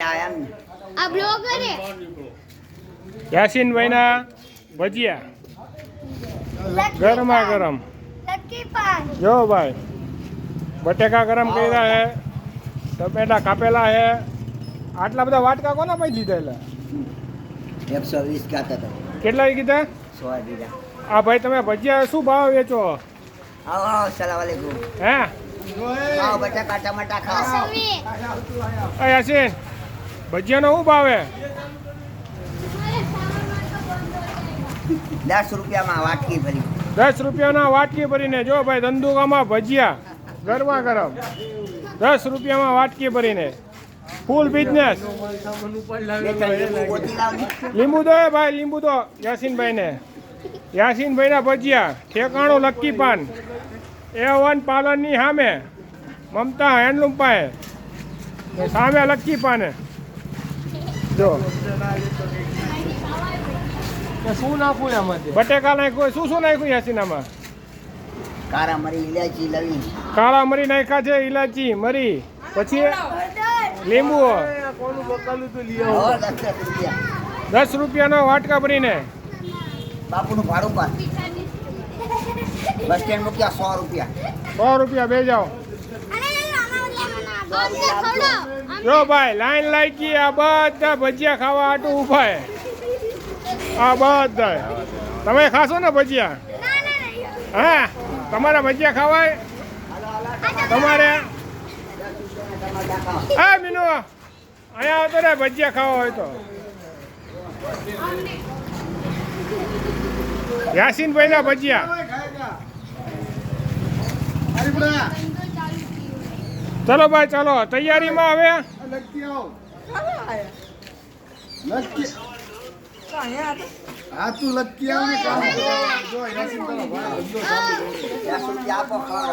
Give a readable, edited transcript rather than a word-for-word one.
આ બ્લોગર હે યાસીનભાઈ ના ભજીયા ગરમા ગરમ લકી પાન જો ભાઈ બટેકા ગરમ કર્યા હે ટમેટા કાપેલા હે આટલા બધા વાટકા કોના ભાઈ લીધેલા 120 ખાતા હતા કેટલા કીધા 100 દીધા આ ભાઈ તમે ભજીયા શું ભાવ વેચો આવો સલામ વાલેકુમ હે આવો બટાકા ટમાટા ખાઓ સમી યાસીન ભજીયાનો શું ભાવ હે 10 રૂપિયામાં વાટકી ભરી 10 રૂપિયાના વાટકી ભરીને જો ભાઈ ધંધુકામાં ભજીયા ગરમા ગરમ 10 રૂપિયામાં વાટકી ભરીને ફૂલ બિઝનેસ લીંબુ દો ભાઈ લીંબુ દો યાસીનભાઈના ભજીયા ઠેકાણું લક્કી પાન A1 પાલનની સામે મમતા હેન્ડલૂમ પાસે સામે લક્કી પાને જો શું નાખું એમાંથી બટેકા નાખ્યું શું શું નાખ્યું યાસીનામાં કાળા મરી ઇલાયચી લવિંગ કાળા મરી નાખ્યા છે ઇલાયચી મરી પછી લીંબુ 10 રૂપિયાનો વાટકા ભરીને બાપુનું ભાડું પર બસ સ્ટેન્ડ મૂક્યા 100 રૂપિયા 100 રૂપિયા બે જાઓ જો ભાઈ લાઈન લાગી આ બધા ભજીયા ખાવા આટું ઊભા હે આ બધા તમે ખાશો ને ભજીયા હા તમારા ભજીયા ખાવાય તમારે હા મીનુ અહીંયા આવતો રે ભજીયા ખાવા હોય તો યાસીનભાઈના ભજીયા ચલો ભાઈ ચાલો તૈયારીમાં હવે હા તું લટકી આવ ને કામ જો યાસીન તારો ભાઈ આપો ખાવા